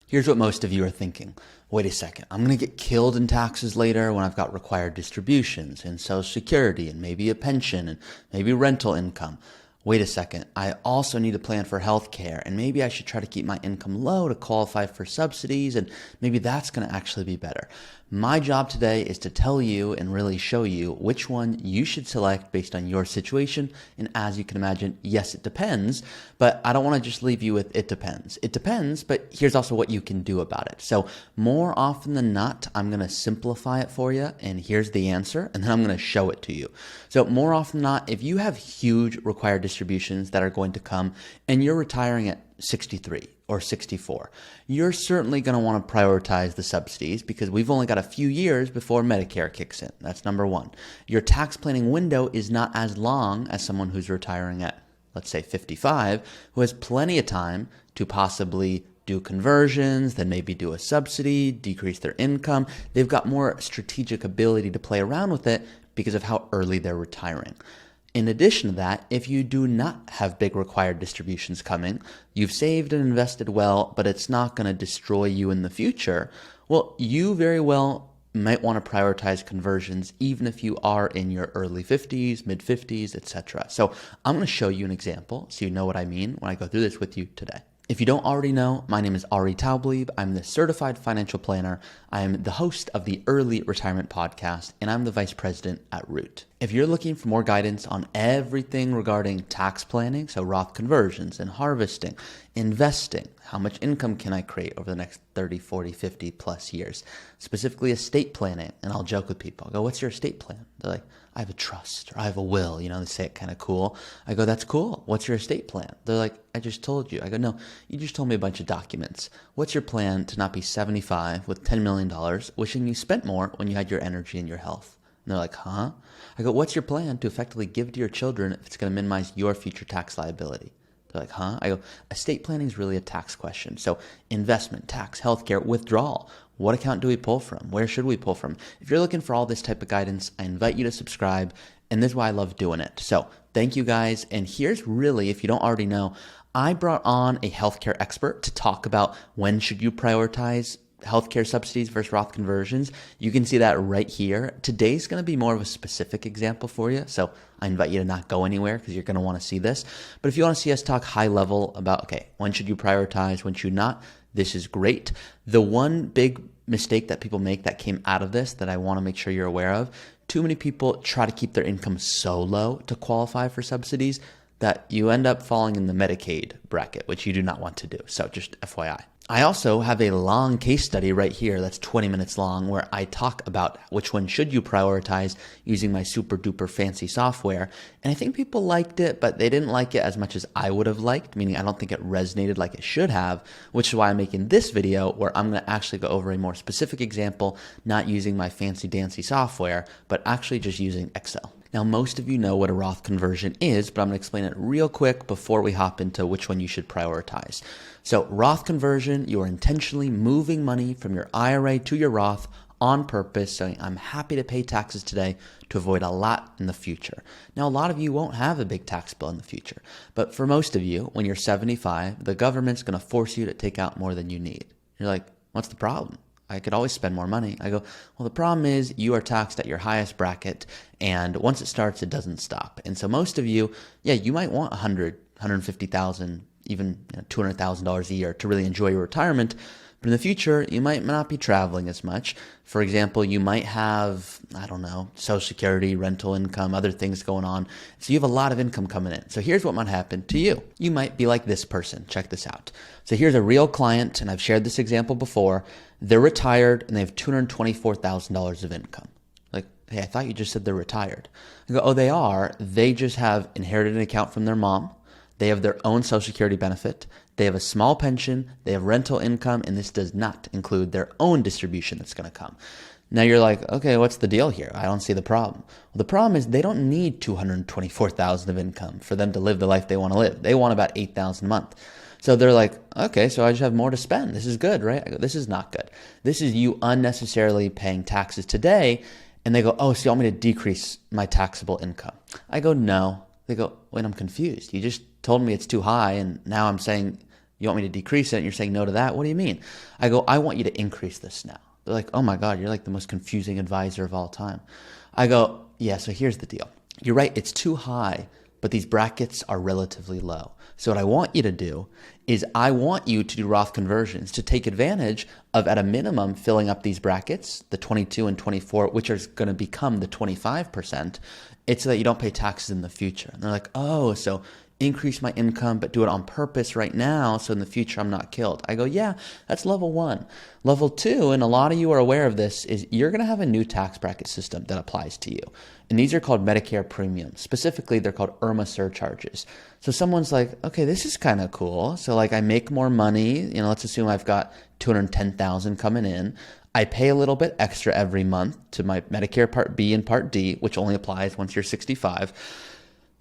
Here's what most of you are thinking. Wait a second, I'm going to get killed in taxes later when I've got required distributions and Social Security and maybe a pension and maybe rental income. Wait a second, I also need a plan for healthcare and maybe I should try to keep my income low to qualify for subsidies and maybe that's going to actually be better. My job today is to tell you and really show you which one you should select based on your situation. And as you can imagine, yes, it depends, but I don't want to just leave you with it depends. It depends, but here's also what you can do about it. So more often than not, I'm going to simplify it for you and here's the answer and then I'm going to show it to you. So more often than not, if you have huge required distributions that are going to come and you're retiring at 63 or 64, you're certainly going to want to prioritize the subsidies because we've only got a few years before Medicare kicks in. That's number one. Your tax planning window is not as long as someone who's retiring at, let's say, 55, who has plenty of time to possibly do conversions, then maybe do a subsidy, decrease their income. They've got more strategic ability to play around with it because of how early they're retiring. In addition to that, if you do not have big required distributions coming, you've saved and invested well, but it's not going to destroy you in the future, well, you very well might want to prioritize conversions even if you are in your early 50s, mid 50s, etc. So I'm going to show you an example so you know what I mean when I go through this with you today. If you don't already know, my name is Ari Taublieb. I'm the certified financial planner. I am the host of the Early Retirement Podcast, and I'm the vice president at Root. If you're looking for more guidance on everything regarding tax planning, so Roth conversions and harvesting, investing, how much income can I create over the next 30, 40, 50 plus years, specifically estate planning, and I'll joke with people. I go, what's your estate plan? They're like, I have a trust or I have a will. You know, they say it kind of cool. I go, that's cool. What's your estate plan? They're like, I just told you. I go, no, you just told me a bunch of documents. What's your plan to not be 75 with $10 million wishing you spent more when you had your energy and your health? And they're like, huh? I go, what's your plan to effectively give to your children if it's going to minimize your future tax liability? They're like, huh? I go, estate planning is really a tax question. So investment, tax, healthcare, withdrawal. What account do we pull from? Where should we pull from? If you're looking for all this type of guidance, I invite you to subscribe. And this is why I love doing it. So thank you guys. And here's really, if you don't already know, I brought on a healthcare expert to talk about when should you prioritize healthcare subsidies versus Roth conversions. You can see that right here. Today's going to be more of a specific example for you. So I invite you to not go anywhere because you're going to want to see this. But if you want to see us talk high level about, okay, when should you prioritize, when should you not, this is great. The one big mistake that people make that came out of this that I want to make sure you're aware of, too many people try to keep their income so low to qualify for subsidies that you end up falling in the Medicaid bracket, which you do not want to do. So just FYI. I also have a long case study right here that's 20 minutes long where I talk about which one should you prioritize using my super duper fancy software. And I think people liked it, but they didn't like it as much as I would have liked, meaning I don't think it resonated like it should have, which is why I'm making this video where I'm going to actually go over a more specific example, not using my fancy dancy software, but actually just using Excel. Now, most of you know what a Roth conversion is, but I'm going to explain it real quick before we hop into which one you should prioritize. So Roth conversion, you are intentionally moving money from your IRA to your Roth on purpose, saying, I'm happy to pay taxes today to avoid a lot in the future. Now, a lot of you won't have a big tax bill in the future, but for most of you, when you're 75, the government's going to force you to take out more than you need. You're like, what's the problem? I could always spend more money. I go, well, the problem is you are taxed at your highest bracket, and once it starts, it doesn't stop. And so most of you, yeah, you might want 100, 150,000, even $200,000 a year to really enjoy your retirement. But in the future, you might not be traveling as much. For example, you might have, I don't know, Social Security, rental income, other things going on. So you have a lot of income coming in. So here's what might happen to you. You might be like this person. Check this out. So here's a real client, and I've shared this example before. They're retired, and they have $224,000 of income. Like, hey, I thought you just said they're retired. I go, oh, they are. They just have inherited an account from their mom. They have their own Social Security benefit. They have a small pension. They have rental income, and this does not include their own distribution that's going to come. Now you're like, okay, what's the deal here? I don't see the problem. Well, the problem is they don't need $224,000 of income for them to live the life they want to live. They want about $8,000 a month. So they're like, okay, so I just have more to spend. This is good, right? I go, this is not good. This is you unnecessarily paying taxes today. And they go, oh, so you want me to decrease my taxable income? I go, no. They go, wait, I'm confused. You just told me it's too high, and now I'm saying You want me to decrease it and you're saying no to that? What do you mean? I go, I want you to increase this now. They're like, oh my God, you're like the most confusing advisor of all time. I go, yeah, so here's the deal. You're right, it's too high, but these brackets are relatively low. So what I want you to do is I want you to do Roth conversions to take advantage of, at a minimum, filling up these brackets, the 22 and 24, which are going to become the 25%. It's so that you don't pay taxes in the future. And they're like, oh, so increase my income, but do it on purpose right now so in the future I'm not killed. I go, yeah, that's level one. Level two, and a lot of you are aware of this, is you're going to have a new tax bracket system that applies to you. And these are called Medicare premiums. Specifically, they're called IRMAA surcharges. So someone's like, okay, this is kind of cool. So like I make more money, let's assume I've got $210,000 coming in. I pay a little bit extra every month to my Medicare Part B and Part D, which only applies once you're 65.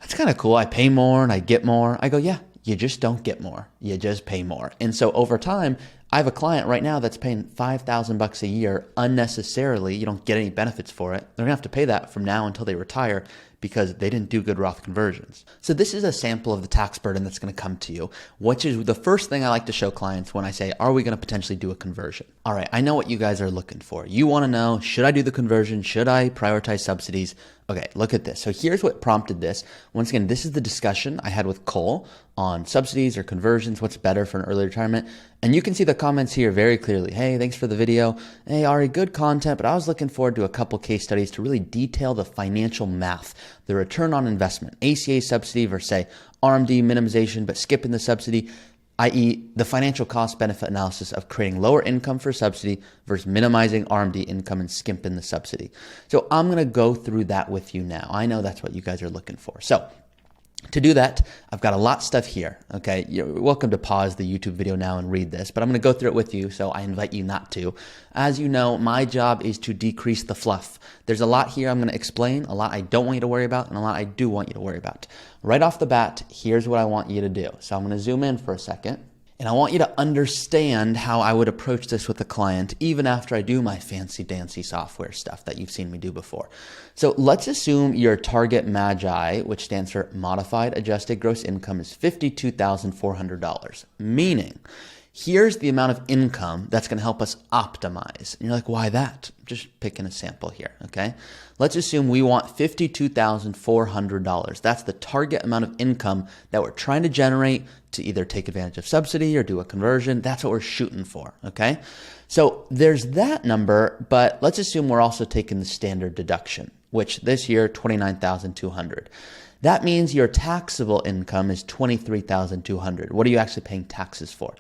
That's kind of cool. I pay more and I get more. I go, yeah, you just don't get more. You just pay more. And so over time, I have a client right now that's paying $5,000 a year unnecessarily. You don't get any benefits for it. They're gonna have to pay that from now until they retire because they didn't do good Roth conversions. So this is a sample of the tax burden that's going to come to you, which is the first thing I like to show clients when I say, are we going to potentially do a conversion? All right, I know what you guys are looking for. You want to know, should I do the conversion? Should I prioritize subsidies? Okay, look at this. So here's what prompted this. Once again, this is the discussion I had with Cole on subsidies or conversions, what's better for an early retirement. And you can see the comments here very clearly. Hey, thanks for the video. Hey, Ari, good content, but I was looking forward to a couple case studies to really detail the financial math, the return on investment, ACA subsidy versus say RMD minimization, but skipping the subsidy, i.e. the financial cost benefit analysis of creating lower income for subsidy versus minimizing RMD income and skimping the subsidy. So I'm going to go through that with you now. I know that's what you guys are looking for. So to do that, I've got a lot of stuff here, okay? You're welcome to pause the YouTube video now and read this, but I'm going to go through it with you, so I invite you not to. As you know, my job is to decrease the fluff. There's a lot here I'm going to explain, a lot I don't want you to worry about, and a lot I do want you to worry about. Right off the bat, here's what I want you to do. So I'm going to zoom in for a second. And I want you to understand how I would approach this with a client even after I do my fancy dancy software stuff that you've seen me do before. So let's assume your target MAGI, which stands for Modified Adjusted Gross Income, is $52,400, meaning here's the amount of income that's going to help us optimize. And you're like, why that? Just picking a sample here, okay? Let's assume we want $52,400. That's the target amount of income that we're trying to generate to either take advantage of subsidy or do a conversion. That's what we're shooting for, okay? So there's that number, but let's assume we're also taking the standard deduction, which this year, $29,200. That means your taxable income is $23,200. What are you actually paying taxes for?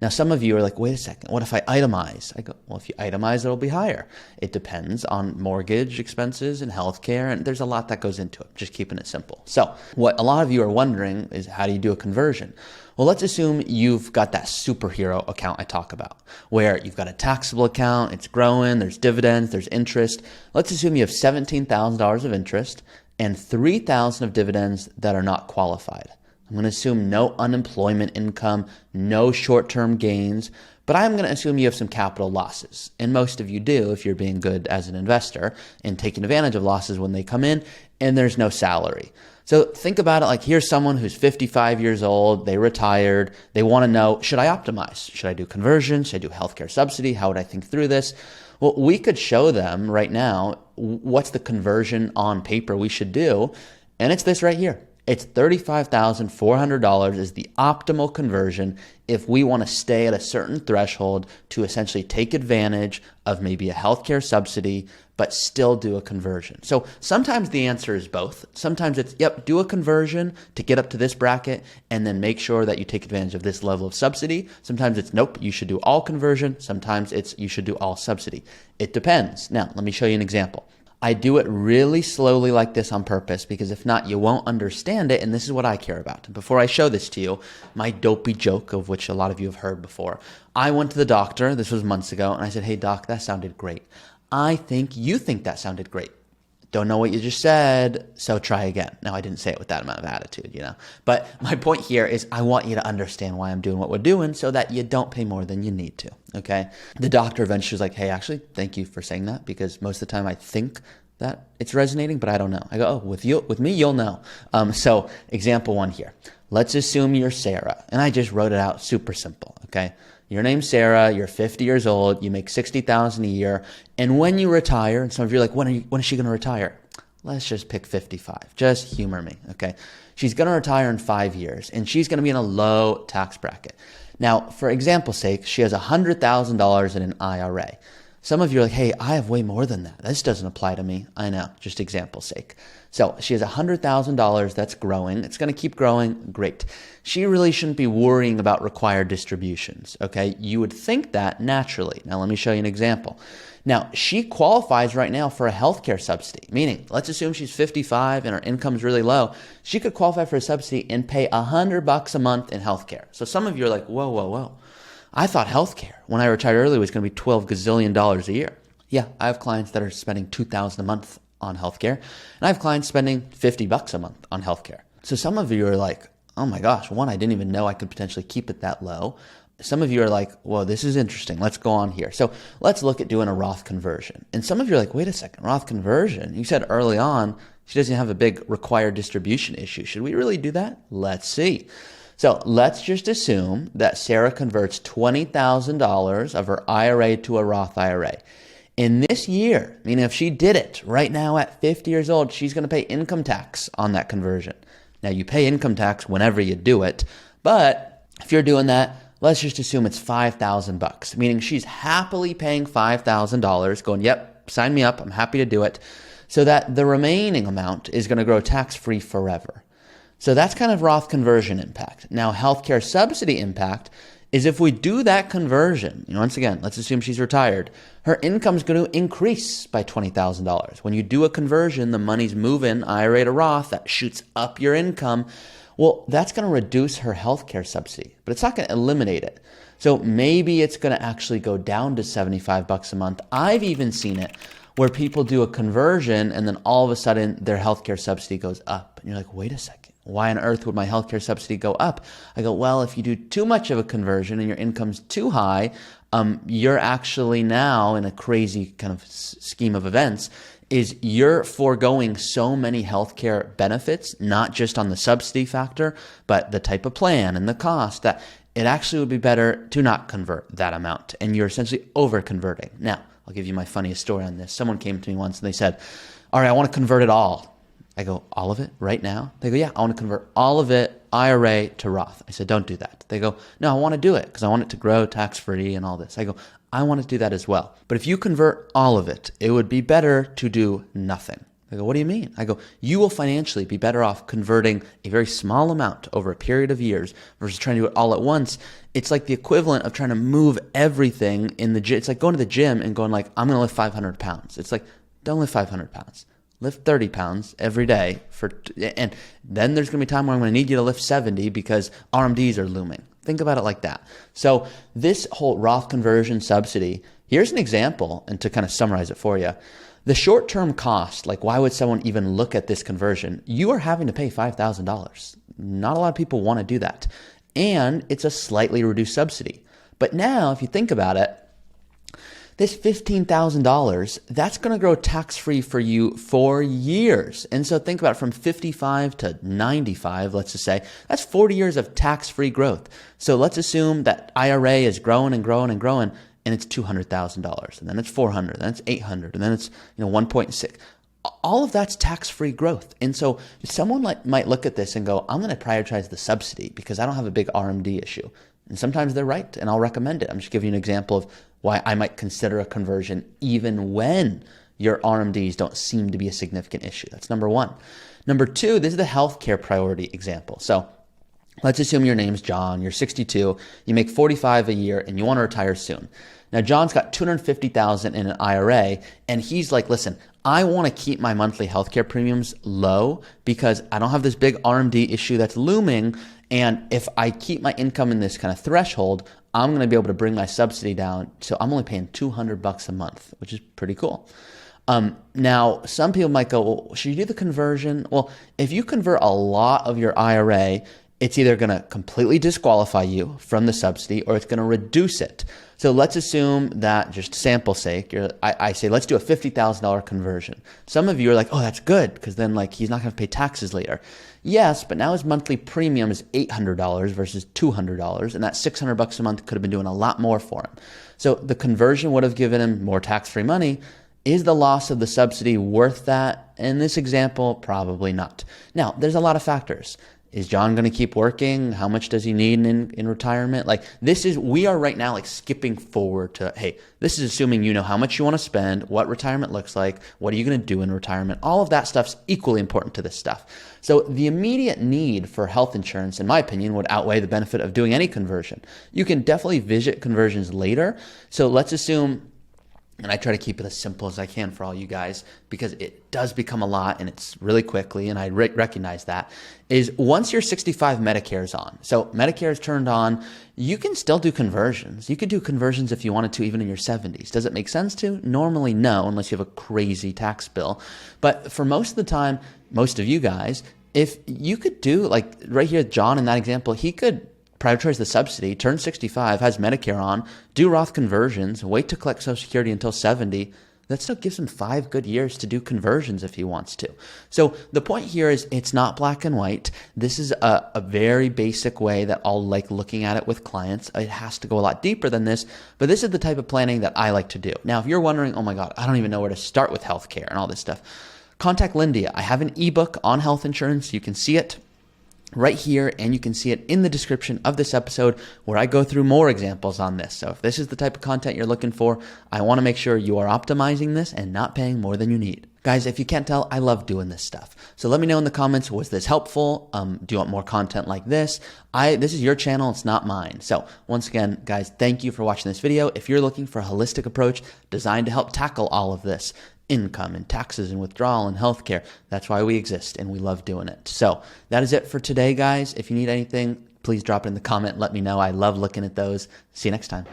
Now, some of you are like, wait a second, what if I itemize? I go, well, if you itemize, it'll be higher. It depends on mortgage expenses and healthcare, and there's a lot that goes into it, just keeping it simple. So what a lot of you are wondering is, how do you do a conversion? Well, let's assume you've got that superhero account I talk about, where you've got a taxable account, it's growing, there's dividends, there's interest. Let's assume you have $17,000 of interest and $3,000 of dividends that are not qualified. I'm going to assume no unemployment income, no short-term gains, but I'm going to assume you have some capital losses. And most of you do if you're being good as an investor and taking advantage of losses when they come in, and there's no salary. So think about it like, here's someone who's 55 years old, they retired, they want to know, should I optimize? Should I do conversion? Should I do healthcare subsidy? How would I think through this? Well, we could show them right now what's the conversion on paper we should do, and it's this right here. It's $35,400 is the optimal conversion if we want to stay at a certain threshold to essentially take advantage of maybe a healthcare subsidy, but still do a conversion. So sometimes the answer is both. Sometimes it's, yep, do a conversion to get up to this bracket and then make sure that you take advantage of this level of subsidy. Sometimes it's, nope, you should do all conversion. Sometimes it's, you should do all subsidy. It depends. Now, let me show you an example. I do it really slowly like this on purpose because if not, you won't understand it, and this is what I care about. Before I show this to you, my dopey joke, of which a lot of you have heard before. I went to the doctor, this was months ago, and I said, hey doc, that sounded great. I think you think that sounded great. Don't know what you just said, so try again. Now, I didn't say it with that amount of attitude, But my point here is I want you to understand why I'm doing what we're doing so that you don't pay more than you need to, okay? The doctor eventually was like, hey, actually, thank you for saying that because most of the time I think that it's resonating, but I don't know. I go, oh, with me, you'll know. So example one here. let's assume you're Sarah. And I just wrote it out super simple, okay? Your name's Sarah, you're 50 years old, you make $60,000 a year, and when you retire, and some of you are like, when is she going to retire? Let's just pick 55. Just humor me, okay? She's going to retire in 5 years, and she's going to be in a low tax bracket. Now, for example's sake, she has $100,000 in an IRA. Some of you are like, hey, I have way more than that. This doesn't apply to me. I know, just example's sake. So she has $100,000 that's growing. It's going to keep growing. Great. She really shouldn't be worrying about required distributions, okay? You would think that naturally. Now, let me show you an example. Now, she qualifies right now for a healthcare subsidy, meaning let's assume she's 55 and her income's really low. She could qualify for a subsidy and pay $100 a month in healthcare. So some of you are like, whoa, whoa, whoa. I thought healthcare, when I retired early, was going to be $12 gazillion a year. Yeah, I have clients that are spending $2,000 a month on healthcare, and I have clients spending $50 a month on healthcare. So some of you are like, oh my gosh, one, I didn't even know I could potentially keep it that low. Some of you are like, well, this is interesting. Let's go on here. So let's look at doing a Roth conversion. And some of you are like, wait a second, Roth conversion? You said early on she doesn't have a big required distribution issue. Should we really do that? Let's see. So let's just assume that Sarah converts $20,000 of her IRA to a Roth IRA. In this year, meaning if she did it right now at 50 years old, she's going to pay income tax on that conversion. Now, you pay income tax whenever you do it, but if you're doing that, let's just assume it's $5,000, meaning she's happily paying $5,000, going, yep, sign me up, I'm happy to do it, so that the remaining amount is going to grow tax-free forever. So that's kind of Roth conversion impact. Now, healthcare subsidy impact is if we do that conversion, once again, let's assume she's retired, her income's going to increase by $20,000. When you do a conversion, the money's moving IRA to Roth, that shoots up your income. Well, that's going to reduce her healthcare subsidy, but it's not going to eliminate it. So maybe it's going to actually go down to $75 a month. I've even seen it where people do a conversion and then all of a sudden their healthcare subsidy goes up. And you're like, wait a second. Why on earth would my healthcare subsidy go up? I go, well, if you do too much of a conversion and your income's too high, you're actually now in a crazy kind of scheme of events, is you're foregoing so many healthcare benefits, not just on the subsidy factor, but the type of plan and the cost, that it actually would be better to not convert that amount. And you're essentially over converting. Now, I'll give you my funniest story on this. Someone came to me once and they said, all right, I want to convert it all. I go, all of it right now? They go, yeah, I want to convert all of it, IRA to Roth. I said, don't do that. They go, no, I want to do it because I want it to grow tax-free and all this. I go, I want to do that as well. But if you convert all of it, it would be better to do nothing. They go, what do you mean? I go, you will financially be better off converting a very small amount over a period of years versus trying to do it all at once. It's like the equivalent of trying to move everything in the gym. It's like going to the gym and going like, I'm going to lift 500 pounds. It's like, don't lift 500 pounds. Lift 30 pounds every day, and then there's going to be a time where I'm going to need you to lift 70 because RMDs are looming. Think about it like that. So this whole Roth conversion subsidy, here's an example, and to kind of summarize it for you. The short-term cost, like why would someone even look at this conversion? You are having to pay $5,000. Not a lot of people want to do that. And it's a slightly reduced subsidy. But now, if you think about it, this $15,000, that's going to grow tax-free for you for years. And so think about it, from 55 to 95, let's just say, that's 40 years of tax-free growth. So let's assume that IRA is growing and growing and growing, and it's $200,000, and then it's $400,000, then it's $800,000, and then it's 1.6. All of that's tax-free growth. And so someone might look at this and go, I'm going to prioritize the subsidy because I don't have a big RMD issue. And sometimes they're right, and I'll recommend it. I'm just giving you an example of why I might consider a conversion even when your RMDs don't seem to be a significant issue. That's number one. Number two, this is the healthcare priority example. So let's assume your name's John, you're 62, you make $45,000 a year, and you want to retire soon. Now, John's got $250,000 in an IRA, and he's like, listen, I want to keep my monthly healthcare premiums low because I don't have this big RMD issue that's looming. And if I keep my income in this kind of threshold, I'm going to be able to bring my subsidy down. So I'm only paying $200 a month, which is pretty cool. Now, some people might go, well, should you do the conversion? Well, if you convert a lot of your IRA, it's either going to completely disqualify you from the subsidy or it's going to reduce it. So let's assume that, just sample sake, I say, let's do a $50,000 conversion. Some of you are like, oh, that's good, because then like he's not going to pay taxes later. Yes, but now his monthly premium is $800 versus $200, and that $600 a month could have been doing a lot more for him. So the conversion would have given him more tax-free money. Is the loss of the subsidy worth that? In this example, probably not. Now, there's a lot of factors. Is John going to keep working? How much does he need in retirement? Like we are right now like skipping forward to, hey, this is assuming you know how much you want to spend, what retirement looks like, what are you going to do in retirement? All of that stuff's equally important to this stuff. So the immediate need for health insurance, in my opinion, would outweigh the benefit of doing any conversion. You can definitely visit conversions later. So let's assume, and I try to keep it as simple as I can for all you guys, because it does become a lot and it's really quickly, and I recognize that, is once your 65 Medicare is on, so Medicare is turned on, you can still do conversions. You could do conversions if you wanted to, even in your 70s. Does it make sense to? Normally, no, unless you have a crazy tax bill. But for most of the time, most of you guys, if you could do, like right here, John in that example, he could prioritize the subsidy, turn 65, has Medicare on, do Roth conversions, wait to collect Social Security until 70. That still gives him 5 good years to do conversions if he wants to. So the point here is it's not black and white. This is a very basic way that I'll like looking at it with clients. It has to go a lot deeper than this, but this is the type of planning that I like to do. Now, if you're wondering, oh my God, I don't even know where to start with healthcare and all this stuff, contact Lindia. I have an ebook on health insurance. You can see it right here, and you can see it in the description of this episode where I go through more examples on this. So if this is the type of content you're looking for, I want to make sure you are optimizing this and not paying more than you need. Guys, if you can't tell, I love doing this stuff. So let me know in the comments, was this helpful? Do you want more content like this? This is your channel, it's not mine. So once again, guys, thank you for watching this video. If you're looking for a holistic approach designed to help tackle all of this, income and taxes and withdrawal and healthcare, that's why we exist, and we love doing it. So that is it for today, guys. If you need anything, please drop it in the comment. Let me know. I love looking at those. See you next time.